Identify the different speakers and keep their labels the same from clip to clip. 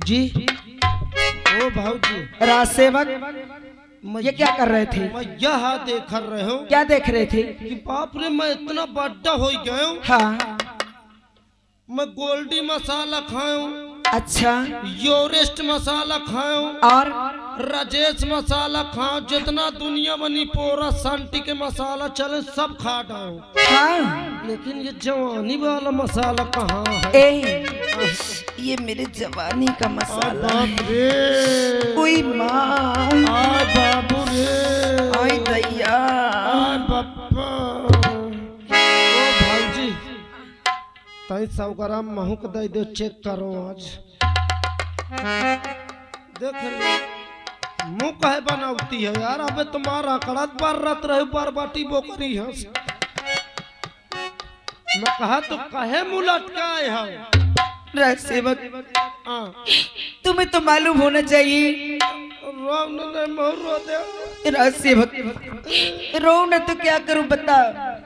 Speaker 1: जी ओ भाऊजी
Speaker 2: राज सेवक ये क्या कर रहे थे?
Speaker 1: मैं यह देख रहे हूँ।
Speaker 2: क्या देख रहे थे?
Speaker 1: कि बाप रे मैं इतना बड़ा हो गया हूँ।
Speaker 2: हाँ
Speaker 1: मैं गोल्डी मसाला खाऊं,
Speaker 2: अच्छा,
Speaker 1: योरेस्ट मसाला खाऊं
Speaker 2: और
Speaker 1: राजेश मसाला खाऊं, जितना दुनिया बनी पूरा संटी के मसाला चले सब खा डाऊं।
Speaker 2: हाँ
Speaker 1: लेकिन ये जवानी वाला मसाला कहाँ है?
Speaker 2: ये मेरे जवानी का मसाला
Speaker 1: बाप रे,
Speaker 2: कोई माँ
Speaker 1: आ बाबू रे,
Speaker 2: आई दैया,
Speaker 1: आ बापा। ओ भाऊजी तई 100 ग्राम महूक दे दो, चेक करो आज। देख मुँह कहे बनावती है यार, अबे तुम्हारा कड़त बार रात रहे बार बाटी बोकरी है। मैं कहा तो कहे मुँह लटकाए है।
Speaker 2: राज सेवक
Speaker 1: हाँ
Speaker 2: तुम्हें तो मालूम होना चाहिए। राज सेवक रो न तो क्या करूं बता,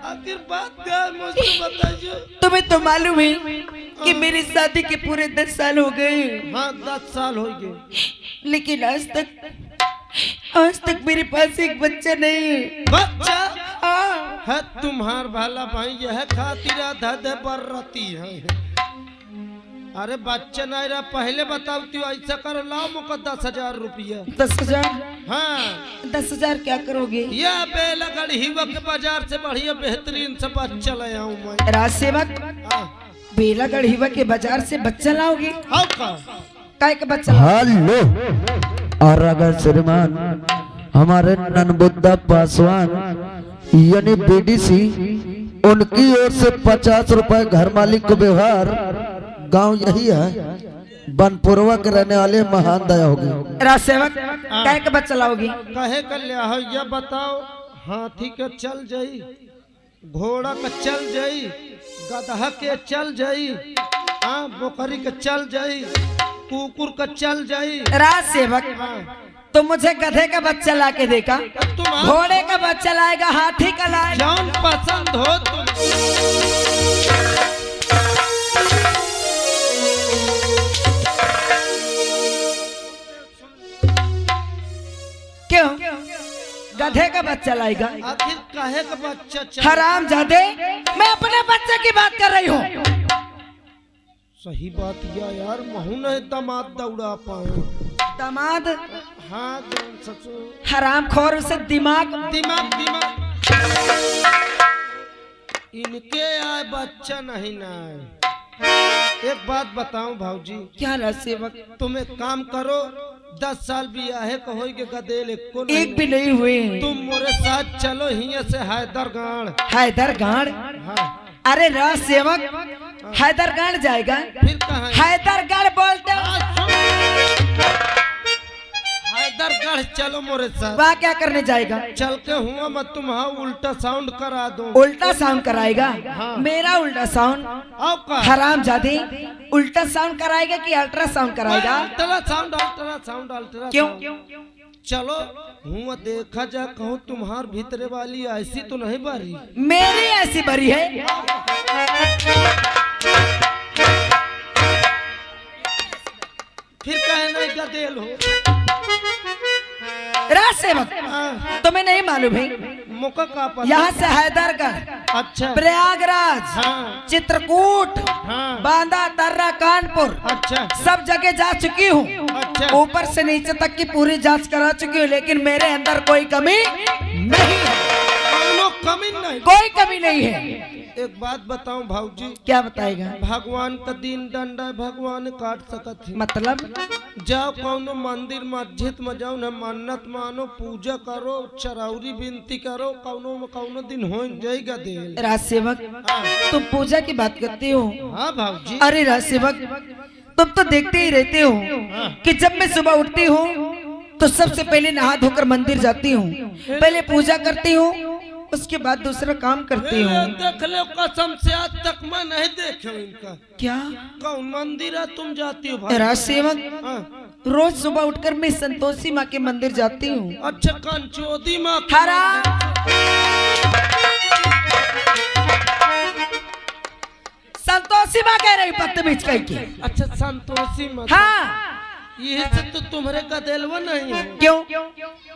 Speaker 1: आखिर बात क्या है मुझे बताइए।
Speaker 2: तुम्हें तो मालूम है कि मेरी शादी के पूरे 10 साल हो गए।
Speaker 1: हाँ 10 साल हो गए,
Speaker 2: लेकिन आज तक मेरे पास एक बच्चा नहीं।
Speaker 1: बच्चा
Speaker 2: हाँ
Speaker 1: है तुम्हार भाला भाई, यह खातिर आधा दे बरती है। अरे बच्चा नहीं रहा, पहले बताओ तू ऐसा कर, लाओ मुझको 10,000 रुपया।
Speaker 2: 10,000?
Speaker 1: हाँ
Speaker 2: 10,000 क्या करोगे?
Speaker 1: यह बेलगढ़ हिवा के बाजार से बढ़िया बेहतरीन से बच्चा ले आऊं मैं।
Speaker 2: राज सेवक बेलागढ़ हिवा के बाजार से बच्चा लाओगे?
Speaker 1: हाँ का
Speaker 2: काय का बच्चा?
Speaker 3: हेलो, और अगर श्रीमान हमारे ननबुद्धा पासवान यानी बीडीसी, उनकी ओर से 50 रुपए घर मालिक को व्यवहार। गांव यही है, बनपुरवा के रहने वाले महान दया होगी।
Speaker 2: राज सेवक काय का बच्चा लाओगी?
Speaker 1: कहे कर लिया है ये बताओ। हाथी के चल जाई, घोड़ा का चल जाई, गधा के चल जाई, हाँ बोकरी के चल जाई, कुकुर का चल जाई।
Speaker 2: राज सेवक तो मुझे गधे का बच्चा ला के देगा, घोड़े का बच्चा लाएगा, हाथी का लाएगा,
Speaker 1: जौन पसंद हो तुम।
Speaker 2: क्यों गधे का बच्चा लाएगा?
Speaker 1: आखिर काहे का बच्चा?
Speaker 2: हराम जादे, मैं अपने बच्चे की बात कर रही हूँ।
Speaker 1: सही बात यार, महू नहीं दामाद दौड़ा पाए।
Speaker 2: दामाद?
Speaker 1: हाँ सचो
Speaker 2: हराम खोर, उसे दिमाग
Speaker 1: इनके आए बच्चा नहीं ना। एक बात बताऊं भाऊजी,
Speaker 2: क्या राज सेवक?
Speaker 1: तुम एक काम करो, 10 साल भी आहे कहो के गदेल
Speaker 2: एक भी नहीं हुए।
Speaker 1: तुम मेरे साथ चलो हिया से हैदरगढ़।
Speaker 2: हैदरगढ़?
Speaker 1: हाँ
Speaker 2: अरे राज सेवक हैदरगढ़ जाएगा?
Speaker 1: फिर कहाँ?
Speaker 2: हैदरगढ़ बोलते
Speaker 1: हैदरगढ़ चलो मेरे साथ।
Speaker 2: वहाँ क्या करने जाएगा?
Speaker 1: चल के हुआ मैं तुम्हारा उल्टा साउंड करा दूं।
Speaker 2: उल्टा साउंड कराएगा?
Speaker 1: हाँ।
Speaker 2: मेरा उल्टा साउंड?
Speaker 1: आपका
Speaker 2: हराम जादे, उल्टा साउंड कराएगा कि अल्ट्रासाउंड कराएगा?
Speaker 1: अल्ट्रासाउंड।
Speaker 2: क्यों?
Speaker 1: चलो हुआ देखा जा, कहूँ तुम्हार भीतरे वाली ऐसी तो नहीं बारी?
Speaker 2: मेरी ऐसी भरी है।
Speaker 1: फिर कहे नहीं गदेल हो।
Speaker 2: राज सेवक तुम्हें नहीं मालूम है,
Speaker 1: मुका का पता?
Speaker 2: यहाँ से हैदरगढ़,
Speaker 1: अच्छा,
Speaker 2: प्रयागराज,
Speaker 1: हाँ,
Speaker 2: चित्रकूट,
Speaker 1: हाँ,
Speaker 2: बांदा, दर्रा, कानपुर,
Speaker 1: अच्छा
Speaker 2: सब जगह जा चुकी हूँ।
Speaker 1: अच्छा,
Speaker 2: ऊपर से नीचे तक की पूरी जांच करा चुकी हूँ, लेकिन मेरे अंदर कोई कमी नहीं है।
Speaker 1: कमी नहीं,
Speaker 2: कोई कमी नहीं है।
Speaker 1: एक बात बताऊं भाऊजी?
Speaker 2: क्या बताएगा?
Speaker 1: भगवान का दिन दंडा भगवान काट सकत है।
Speaker 2: मतलब?
Speaker 1: जाओ कौनो मंदिर मस्जिद में जाओ ना, मन्नत मानो, पूजा करो, चरौरी विनती करो, कौनो दिन हो जाएगा देल।
Speaker 2: राज सेवक तुम पूजा की बात करते हो?
Speaker 1: हाँ भाऊजी।
Speaker 2: अरे राज सेवक तुम तो देखते ही रहते हो कि जब मैं सुबह उठती हूँ तो सबसे पहले नहा धोकर मंदिर जाती हूँ, पहले पूजा करती हूँ, उसके बाद दूसरा काम करती हूँ।
Speaker 1: देख लो कसम से आज तक मैं नहीं देखा इनका।
Speaker 2: क्या?
Speaker 1: कौन मंदिर है तुम जाती हो भाई?
Speaker 2: राज सेवक रोज सुबह उठकर मैं संतोषी माँ के मंदिर जाती हूँ।
Speaker 1: अच्छा, कंचोदी माँ?
Speaker 2: संतोषी माँ कह रही बदतमीज कहीं की।
Speaker 1: अच्छा संतोषी माँ।
Speaker 2: हाँ
Speaker 1: ये से तो तुम्हारे गदेलवा नहीं है।
Speaker 2: क्यों?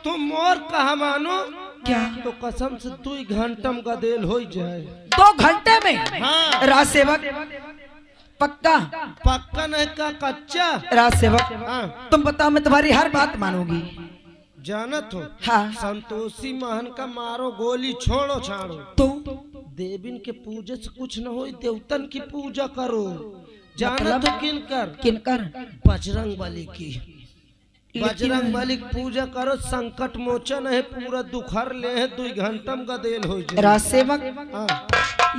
Speaker 1: तुम मोर कहा मानो
Speaker 2: क्या?
Speaker 1: तो कसम से 2 घंटा में गदेल हो जाए।
Speaker 2: 2 घंटे में?
Speaker 1: हाँ।
Speaker 2: राज सेवक पक्का?
Speaker 1: पक्का नहीं का कच्चा।
Speaker 2: राज सेवक
Speaker 1: हाँ।
Speaker 2: तुम बताओ, मैं तुम्हारी हर बात मानूंगी।
Speaker 1: जानत हो?
Speaker 2: हाँ।
Speaker 1: संतोषी महन का मारो गोली छोड़ो छाड़ो,
Speaker 2: तो
Speaker 1: देवीन के पूजा से कुछ न हो, देवतन की पूजा करो। जानत हो किनकर?
Speaker 2: किनकर?
Speaker 1: बजरंग बली की। बजरंग बली की पूजा करो, संकट मोचन है, पूरा दुखर ले है, 2 घंटा में गदेल हो जाए।
Speaker 2: राज सेवक
Speaker 1: हाँ।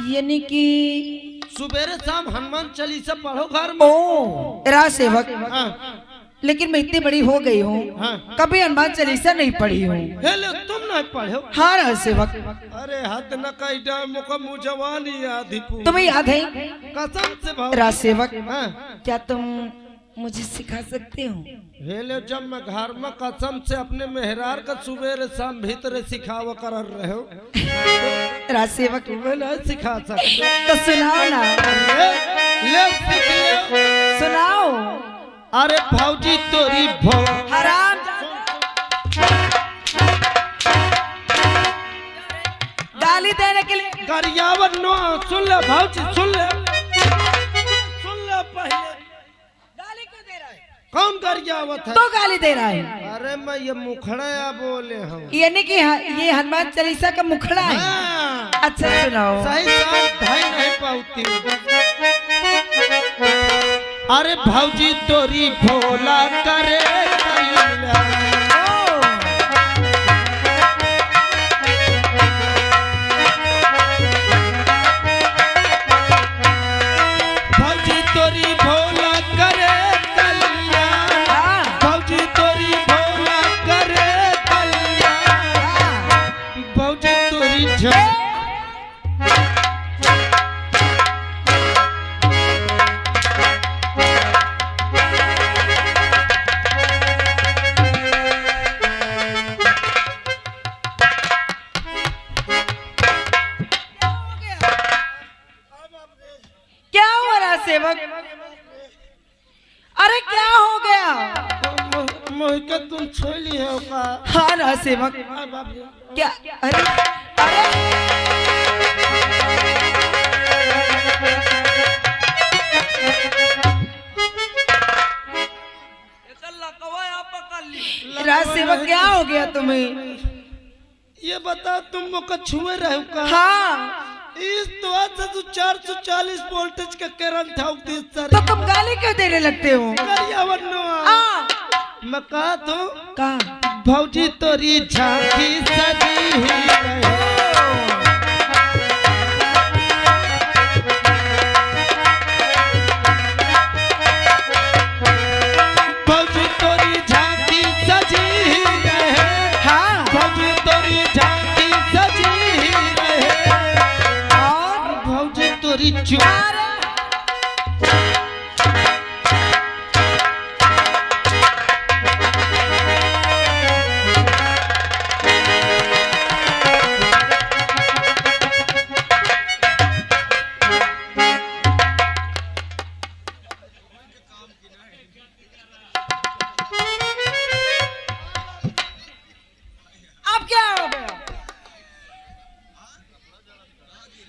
Speaker 2: यानी कि
Speaker 1: सुबेरे शाम हनुमान चालीसा पढ़ो घर में।
Speaker 2: ओ राज सेवक,
Speaker 1: हाँ।
Speaker 2: लेकिन मैं इतनी बड़ी हो गई हूँ,
Speaker 1: हाँ।
Speaker 2: कभी हनुमान चालीसा नहीं पढ़ी हूँ।
Speaker 1: हेलो, तुम नहीं पढ़ो?
Speaker 2: हाँ राज सेवक।
Speaker 1: अरे हद न कई डाम को मुँह जवानी आधी पूरी।
Speaker 2: तुम्हें याद है?
Speaker 1: कसम से भाव।
Speaker 2: राज सेवक,
Speaker 1: हाँ।
Speaker 2: क्या तुम मुझे सिखा सकते हो?
Speaker 1: हेलो, जब मैं घर में कसम से अपने मेहरार का सुबेरे शाम भीतर सिखावा कर रहे हो,
Speaker 2: राज सेवक
Speaker 1: तुम्हें नहीं सिखा सकते।
Speaker 2: तो सुनाओ ना।
Speaker 1: ले सीख ले।
Speaker 2: सुनाओ।
Speaker 1: अरे भौजी तोरी भौ
Speaker 2: हराम गाली देने के लिए।
Speaker 1: गरियावर नो, सुन ले भौजी, सुन ले पहले।
Speaker 2: गाली क्यों दे रहा है?
Speaker 1: कौन गरियावत है?
Speaker 2: तो गाली दे रहा है।
Speaker 1: अरे मैं ये मुखड़ा या बोले हम।
Speaker 2: यानी कि ये हनुमान चालीसा का मुखड़ा है।
Speaker 1: हाँ।
Speaker 2: अच्छा सुनाओ।
Speaker 1: सही साथ ढाई नहीं पाती। अरे भौजी तोरी भोला करे कल्याण। भौजी तोरी भोला करे कल्याण। भौजी तोरी भोला करे कल्याण। भौजी तोरी झ
Speaker 2: सेवक, अरे क्या हो गया?
Speaker 1: मोहिका तुम छोड़ ली हो का?
Speaker 2: हाँ ना सेवक। क्या? अरे राज सेवक क्या हो गया तुम्हें?
Speaker 1: ये बताओ, तुम मुझको छुए रहे हो का?
Speaker 2: हाँ।
Speaker 1: इस तो 440 वोल्टेज का करंट था।
Speaker 2: तो तुम गाली क्यों देने लगते हो?
Speaker 1: मैं कहा तो
Speaker 2: कहा
Speaker 1: भौजी तोरी झांकी सजी हुई रहे। भौजी तोरी झांकी सजी ही रहे।
Speaker 2: हाँ।
Speaker 1: भौजी तोरी झांकी सजी ही रहे।
Speaker 2: और
Speaker 1: भौजी तोरी चुप।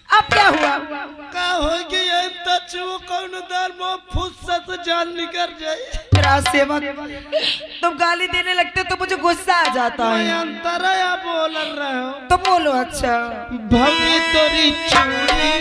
Speaker 2: अब क्या हुआ?
Speaker 1: का होगी कौन दर में फुर्सत जान निकल जाए।
Speaker 2: राज सेवक, तुम गाली देने लगते हो तो मुझे गुस्सा आ जाता है।
Speaker 1: अंतर या बोल रहे हो?
Speaker 2: तो बोलो। अच्छा।
Speaker 1: भौजी तोरी चूड़ी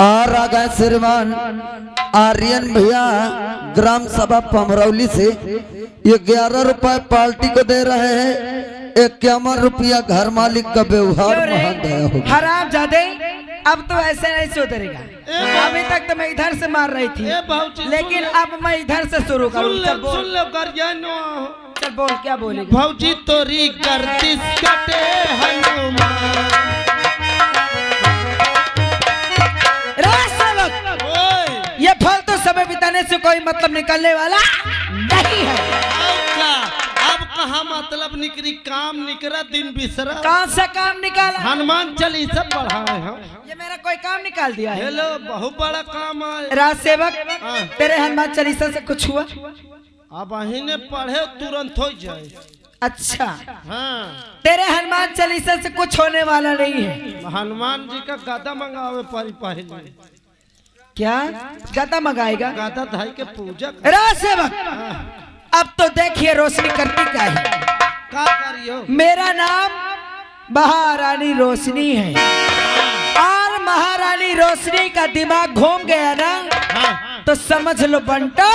Speaker 3: और आ गए श्रीमान आर्यन भैया ग्राम सभा पमरौली से 11 रुपए पार्टी को दे रहे हैं। 51 रुपया घर मालिक का व्यवहार महान दया हो।
Speaker 2: हराम जादे, अब तो ऐसे नहीं सुधरेगा। अभी तक तो मैं इधर से मार रही थी,
Speaker 1: ए भाऊजी
Speaker 2: लेकिन अब मैं इधर से शुरू करूँ। चल
Speaker 1: सुन
Speaker 2: बोल,
Speaker 1: ले गर्जियनो
Speaker 2: चल बोल, क्या बोलेगी?
Speaker 1: भाऊजी तोरी गर्दिश कटे हनुमान। ओए
Speaker 2: ये फालतू समय बिताने से कोई मतलब निकलने वाला नहीं है।
Speaker 1: अब कहाँ मतलब निकली, काम निकला दिन बिसरा।
Speaker 2: कहाँ से काम निकाला?
Speaker 1: हनुमान चालीसा पढ़ाए हम।
Speaker 2: ये मेरा कोई काम निकाल दिया है।
Speaker 1: हेलो बहुत बड़ा काम है।
Speaker 2: राज सेवक,
Speaker 1: हाँ।
Speaker 2: तेरे हनुमान चालीसा से कुछ हुआ?
Speaker 1: अब अही ने पढ़े तुरंत हो जाए।
Speaker 2: अच्छा,
Speaker 1: हाँ
Speaker 2: तेरे हनुमान चालीसा से कुछ होने वाला नहीं है।
Speaker 1: हनुमान जी का गदा मंगावे परी पहले।
Speaker 2: क्या गदा मंगाएगा?
Speaker 1: गदा धाई के पूजा
Speaker 2: राज सेवक, अब तो देखिए रोशनी करती क्या है।
Speaker 1: का करियो?
Speaker 2: मेरा नाम महारानी रोशनी है, और महारानी रोशनी का दिमाग घूम गया ना,
Speaker 1: हाँ
Speaker 2: तो समझ लो बंटा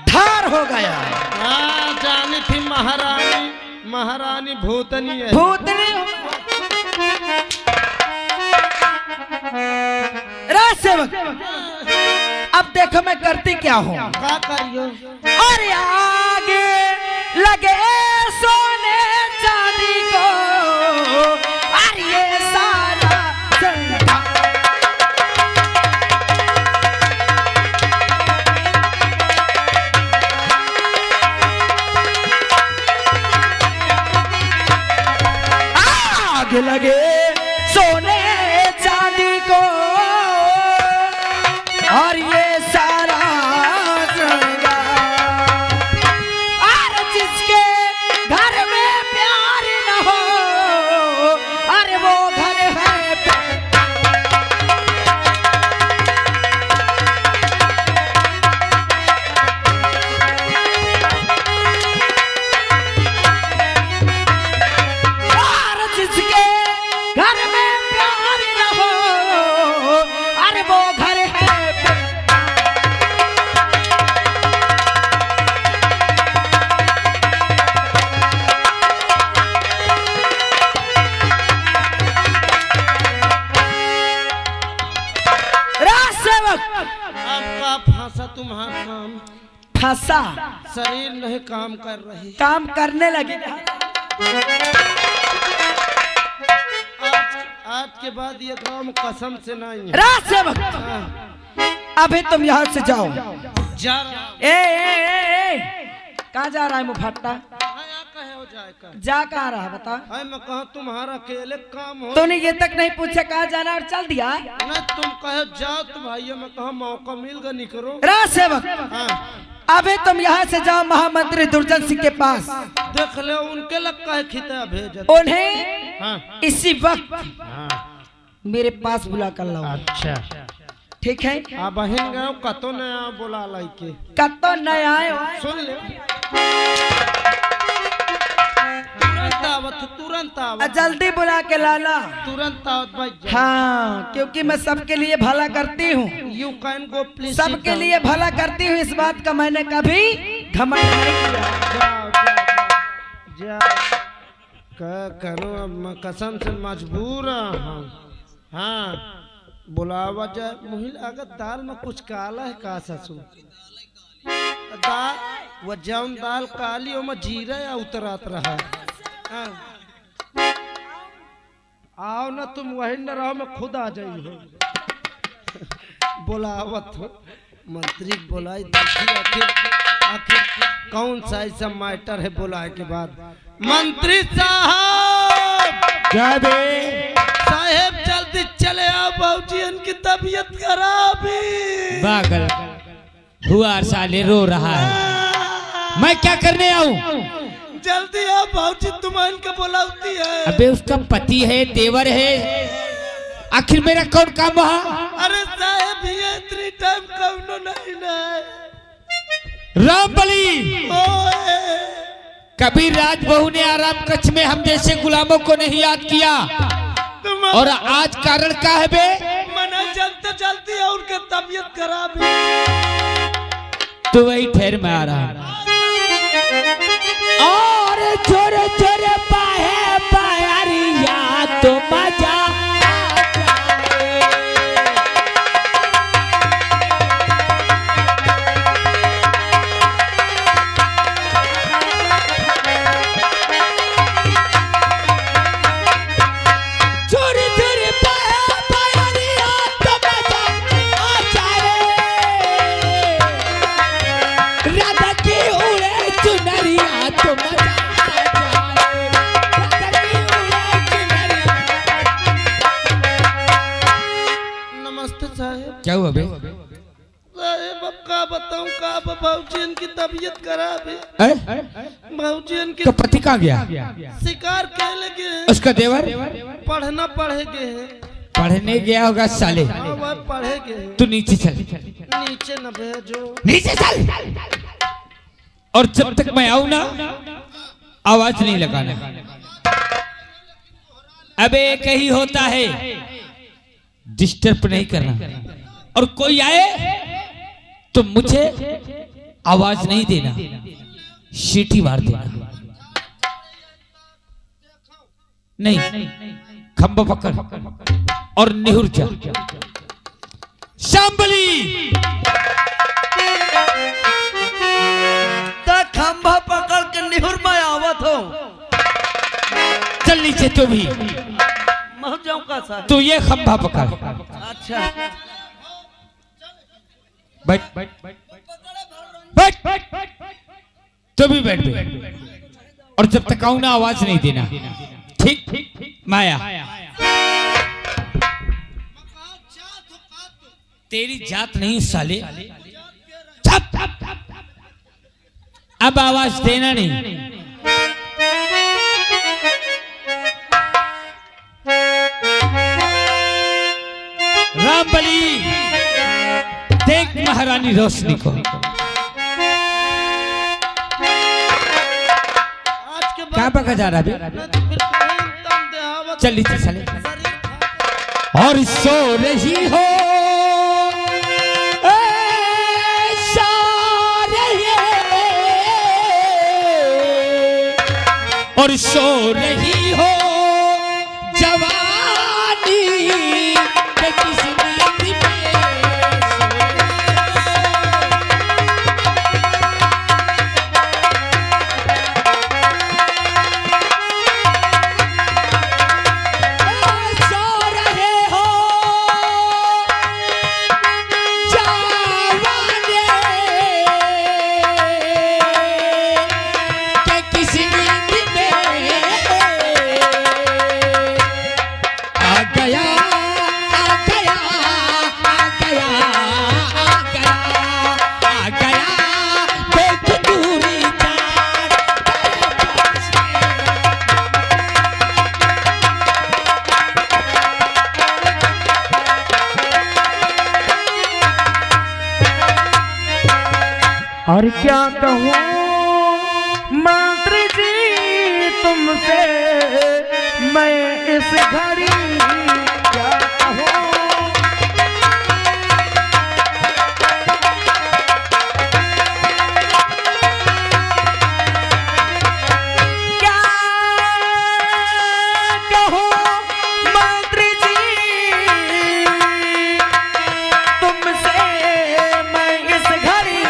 Speaker 2: धार हो गया।
Speaker 1: हाँ जानी थी महारानी, महारानी भूतनी है।
Speaker 2: भूतनी राज सेवक, अब देखो मैं करती क्या हूँ।
Speaker 1: का करियो?
Speaker 2: और आगे लगे सोने चांदी को, और ये सारा संसार। आगे लगे सोने चांदी को, और ये सारा और जिसके घर में प्यार न हो, अरे वो घर है और जिसके घर में प्यार न हो, अरे वो घर है।
Speaker 1: अब का फांसा तुम्हारा काम,
Speaker 2: फंसा,
Speaker 1: शरीर नहीं काम कर रही।
Speaker 2: काम करने लगी।
Speaker 1: आज के बाद ये काम कसम से नहीं है।
Speaker 2: राज सेवक, अभी तुम यहाँ से जाओ।
Speaker 1: जा रहा
Speaker 2: कहाँ जा रहा है मुफट्टा?
Speaker 1: कहे हो जाए का?
Speaker 2: जा कहाँ रहा है बता?
Speaker 1: मैं कहा तुम्हारा अकेले काम हो।
Speaker 2: तूने ये तक नहीं पूछा कहाँ जाना और चल दिया?
Speaker 1: नहीं तुम कहे जाओ तो भाई मैं कहा मौका मिल गया निकलो।
Speaker 2: राज सेवक,
Speaker 1: हाँ
Speaker 2: अभी तुम यहाँ से जाओ महामंत्री दुर्जन सिंह के पास।
Speaker 1: देख ले उनके लग कहे खिता भेज।
Speaker 2: उन्हें
Speaker 1: हाँ
Speaker 2: इसी वक्त
Speaker 1: हाँ
Speaker 2: मेरे पास बुला कर लाओ।
Speaker 1: अच्छा
Speaker 2: ठीक है?
Speaker 1: आ बहन गए कतो नया बोला लाई के
Speaker 2: कतो नहीं आए हो?
Speaker 1: सुन ले तुरंत आवत
Speaker 2: जल्दी बुला के लाना।
Speaker 1: तुरंत आवत भाई।
Speaker 2: हाँ, क्योंकि मैं सबके लिए भला करती हूँ।
Speaker 1: You can go please.
Speaker 2: सबके लिए भला करती हूँ, इस बात का मैंने कभी घमंड नहीं किया।
Speaker 1: जा क्या करूँ अब मैं कसम से मजबूर हूँ। हाँ बुलावा जाए मुहिल अगर दाल में कुछ काला है का ससुर दाल वो जौन दाल काली वो में जीरा या उतरात रहा। आओ ना तुम वही न रहो मैं खुद आ जाई हो। बुलावत हो मंत्री बुलाई देखी आखिर आखिर कौन सा ऐसा मैटर है बुलाए के बाद। मंत्री साहब
Speaker 3: क्या बे?
Speaker 1: साहेब जल्दी चले आओ बाबूजी इनकी तबीयत खराब है।
Speaker 4: पागल हुआ साले रो रहा है, मैं क्या करने आऊं?
Speaker 1: जल्दी आओ बाबूजी तुम्हारे इनका बुलाती है।
Speaker 4: अबे उसका पति है, देवर है, आखिर मेरा कौन काम वहाँ?
Speaker 1: अरे साहेब ये इतनी टाइम कौनो नहीं ना
Speaker 4: रामबली, कभी राजबहू ने आराम कक्ष में हम जैसे गुलामों को नहीं याद किया, और आज कारण क्या है बे?
Speaker 1: मना जल्दी जल्दी और उनकी तबीयत खराब है।
Speaker 4: तो वही ठहर में आ रहा
Speaker 2: और छोरे छोरे पाए पायरिया तो मजा
Speaker 1: साहेब।
Speaker 4: क्या हुआ बे?
Speaker 1: साहेब अब का बताऊं का भाऊजी इनकी तबीयत खराब है। भाऊजी इनकी
Speaker 4: तो पति कहाँ गया?
Speaker 1: शिकार के लगे हैं।
Speaker 4: उसका देवर
Speaker 1: पढ़ना पढ़े गए हैं।
Speaker 4: पढ़ने गया होगा साले।
Speaker 1: हाँ, वह पढ़े गए हैं।
Speaker 4: तू नीचे चल,
Speaker 1: नीचे न भेजो।
Speaker 4: नीचे चल। और जब तक मैं आऊं ना आवाज नहीं लगाना। अबे कहीं होता है, डिस्टर्ब नहीं करना। और कोई आए तो मुझे आवाज नहीं देना, सीटी मार देना। नहीं, खंबा पकड़ और निहुर जा। शांबली
Speaker 3: खंभा पकड़ के निहुर में आवत हो।
Speaker 4: चल नीचे तू भी।
Speaker 3: मैं जाऊं का साहब?
Speaker 4: तू ये खंभा पकड़।
Speaker 3: अच्छा
Speaker 4: बैठ बैठ बैठ। तू भी बैठ बे। और जब तक आऊं ना आवाज नहीं देना, ठीक? माया तेरी जात नहीं साले। अब आवाज देना नहीं। रामबली देख महारानी रोशनी को।
Speaker 1: आज के
Speaker 4: क्या पका जा रहा है? चल नीचे चले। और सो रही हो और सो रही हो जवानी के किसी नींद में सो रहे हो जवानी के किसी नींद में आ गया आ गया आ गया आ गया आ गया देख दूरी जान
Speaker 2: और क्या कहूँ मंत्री जी तुमसे, मैं इस घड़ी क्या कहूँ। क्या कहूँ मंत्री जी तुमसे, मैं इस घड़ी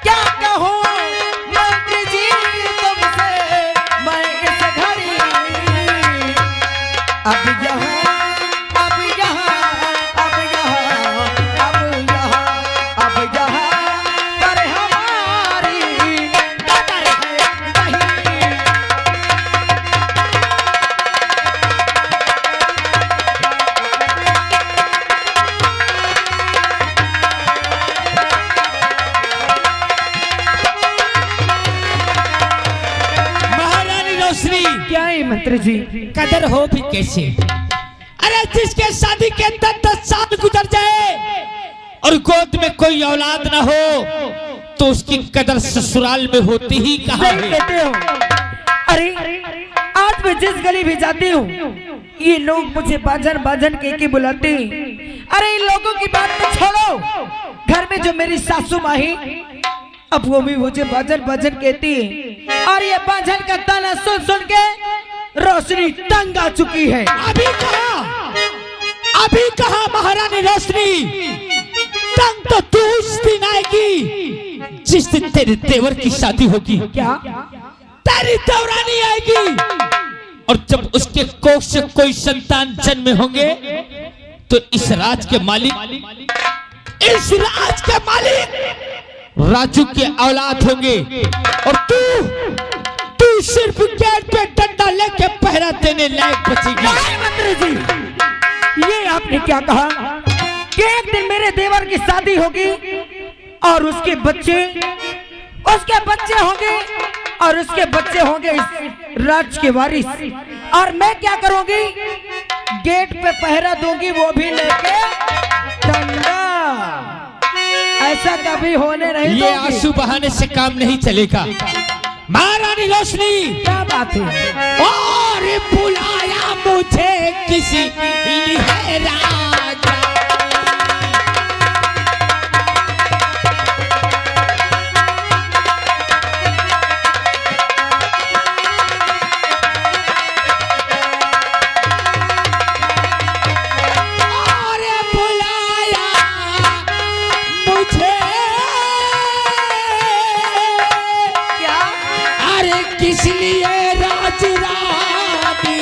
Speaker 2: क्या कहूँ मंत्री जी तुमसे, मैं इस घड़ी अब यहाँ अब यहाँ अब यहाँ अब यहाँ अब यहाँ पर हमारी कदर है नहीं।
Speaker 4: महारानी रोशनी
Speaker 2: क्या है मंत्री जी?
Speaker 4: कदर हो भी कैसे? अरे जिसके शादी के 10 साल गुजर जाए और गोद में कोई औलाद ना हो तो उसकी कदर ससुराल में होती ही कहाँ
Speaker 2: सही
Speaker 4: है?
Speaker 2: कहते हो। अरे आज मैं जिस गली भी जाती हूँ ये लोग मुझे बाजन बाजन कह के बुलाते हैं। अरे इन लोगों की बात तो छोड़ो, घर में जो मेरी सासू माँ है अब वो भी मुझे बाजन बाजन कहती है। और ये बाजन का ताना सुन सुन के रोशनी तंग आ चुकी है।
Speaker 4: अभी कहा महारानी रोशनी, तंग तो तू उस दिन आएगी जिस दिन तेरे देवर की शादी होगी।
Speaker 2: क्या?
Speaker 4: तेरी देवरानी आएगी और जब उसके कोख से कोई संतान जन्म होंगे तो इस राज के मालिक राजू के औलाद होंगे और तू सिर्फ गेट पे डंडा लेके पहरा देने लायक बचेगी।
Speaker 2: मंत्री जी आपने क्या कहा कि एक दिन मेरे देवर की शादी होगी और उसके बच्चे होंगे और उसके बच्चे होंगे इस राज्य के वारिस, और मैं क्या करूंगी, गेट पे पहरा दूंगी, वो भी लेके डंडा। ऐसा कभी होने नहीं
Speaker 4: ये
Speaker 2: दूंगी।
Speaker 4: आंसू बहाने से काम नहीं चलेगा। महारानी रोशनी,
Speaker 2: क्या बात है?
Speaker 4: और बुलाया मुझे किसी लिए राजा, और बुलाया मुझे
Speaker 2: क्या?
Speaker 4: अरे किस लिए राज रानी,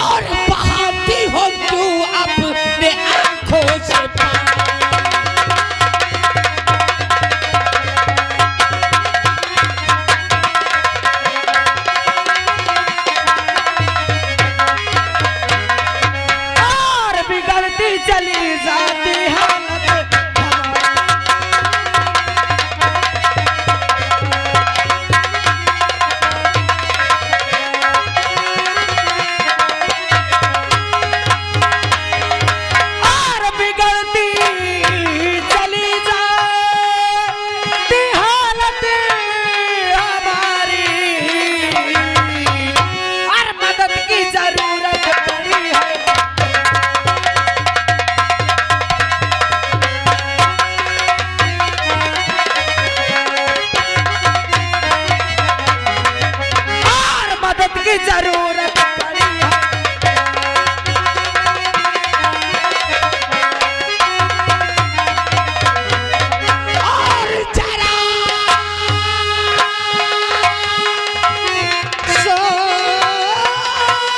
Speaker 4: और बहाती हो क्यों अपने आंखों से पानी।
Speaker 2: और बिगड़ती चली जाती हालत और बिगड़ती चली जाती हालत हमारी, और मदद की जरूरत पड़ी है। और मदद की जरूरत पड़ी है।
Speaker 4: और जरा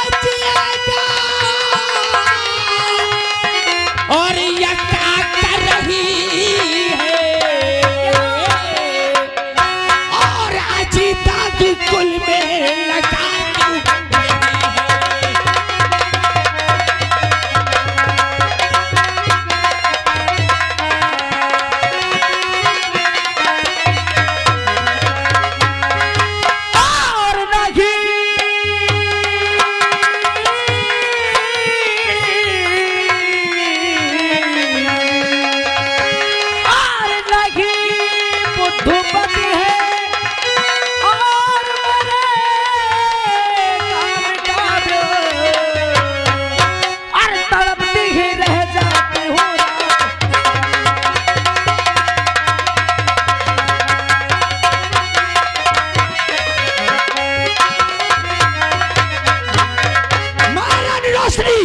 Speaker 4: सोचिएगा, और ये क्या कर रही है, और अजीता की कुल में लगा क्यों रही है।
Speaker 2: और नहीं और नहीं बुद्धपति है, और मेरे काम काज और तड़पती ही रह जाती हूँ रात।
Speaker 4: महारानी रोशनी,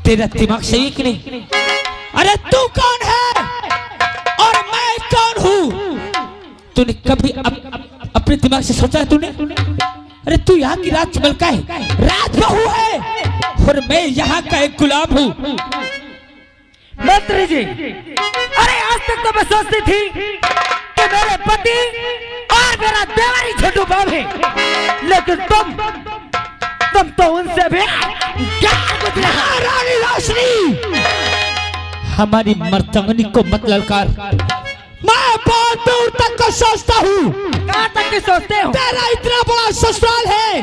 Speaker 4: तेरा दिमाग सही कि नहीं? अरे तू कौन है और मैं कौन हूँ? तूने कभी अपने दिमाग से सोचा है तूने? अरे तू यहाँ की राजमहल का है, राजबहू है, और मैं यहाँ का एक गुलाम हूँ।
Speaker 2: मंत्री जी, अरे आज तक तो मैं सोचती थी कि मेरे पति और मेरा देवर ही छोटू बाब है, लेकिन तुम तो उनसे भी क्या गुजरे हो?
Speaker 4: महारानी रोशनी, हमारी मर्तमनी को मत ललकार। मैं बहुत दूर तक को सोचता हूँ।
Speaker 2: कहाँ तक की सोचते हो?
Speaker 4: तेरा इतना बड़ा ससुराल है,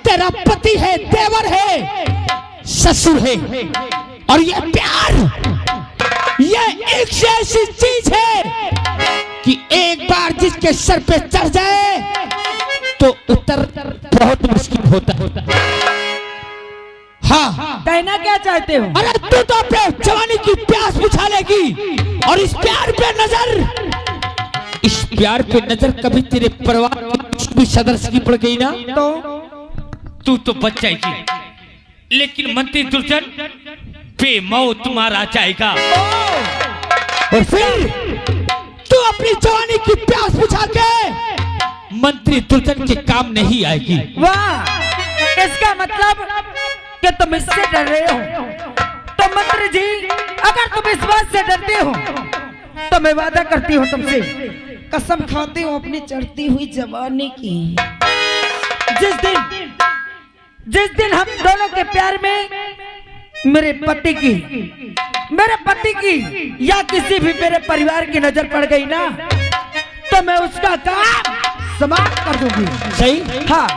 Speaker 4: तेरा पति है, देवर है, ससुर है, और ये प्यार, ये एक ऐसी चीज है कि एक बार जिसके सर पे चढ़ जाए तो उतर बहुत मुश्किल होता है। हाँ,
Speaker 2: कहना क्या चाहते हो?
Speaker 4: अरे तू तो अपने जवानी की प्यास बुझा लेगी, और इस प्यार पे नजर कभी तेरे परिवार की सदस्य की पड़ गई ना, तू तो बच जाएगी, लेकिन मंत्री दुर्जन बेमौत मारा जाएगा। और फिर तू अपनी जवानी की प्यास बुझा के मंत्री दुर्जन के काम नहीं आएगी।
Speaker 2: वाह, इसका मतलब कि तुम इससे डर रहे हो। तो मंत्री जी, अगर तुम इस बात से डरते हो तो मैं वादा करती हूँ तुमसे, कसम खाती हूँ अपनी चढ़ती हुई जवानी की, जिस दिन हम दोनों के प्यार में मेरे पति की या किसी भी मेरे परिवार की नजर पड़ गई ना तो मैं उसका काम समाप्त कर दूंगी।
Speaker 4: सही।
Speaker 2: हाँ,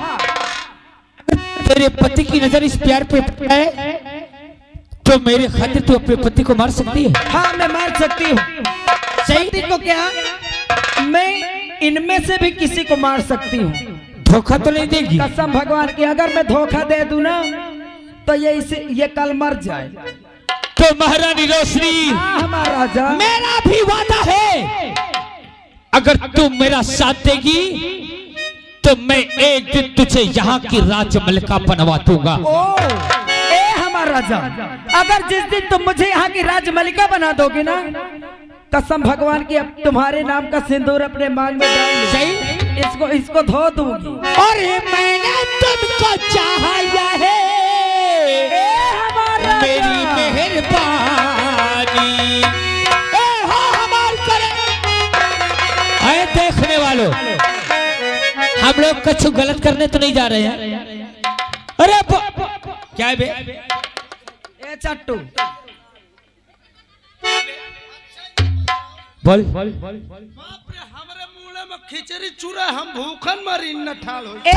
Speaker 4: तेरे पति की नजर इस प्यार पे है तो मेरे खातिर तू अपने पति को मार सकती है।
Speaker 2: हाँ मैं मार सकती हूँ। पति को क्या, मैं इनमें से भी किसी को मार सकती हूँ।
Speaker 4: धोखा तो नहीं देगी?
Speaker 2: कसम भगवान की, अगर मैं धोखा दे दूं ना तो ये कल मर जाए।
Speaker 4: तो महारानी रोशनी,
Speaker 2: हाँ हमारा राजा,
Speaker 4: मेरा भी वादा है अगर तू मेरा साथ देगी तो मैं एक दिन तुझे यहाँ की राजमलिका बनवा दूंगा।
Speaker 2: ओ ए हमारा राजा, अगर जिस दिन तुम मुझे यहाँ की राजमलिका बना दोगे ना, कसम भगवान की अब तुम्हारे नाम का सिंदूर अपने मांग में डाल दूंगी।
Speaker 4: सही।
Speaker 2: इसको धो दूंगी।
Speaker 4: और मैंने तुमको चाहा है मेरी मेहरबानी। अरे देखने वालों, हम लोग कुछ गलत करने तो नहीं जा रहे हैं। अरे क्या है बे?
Speaker 2: ए चट्टू
Speaker 4: बोल।
Speaker 1: बाप रे, हमरे मुंह में खिचड़ी चूरा, हम भूखन मरी न ठाल हो।
Speaker 2: ए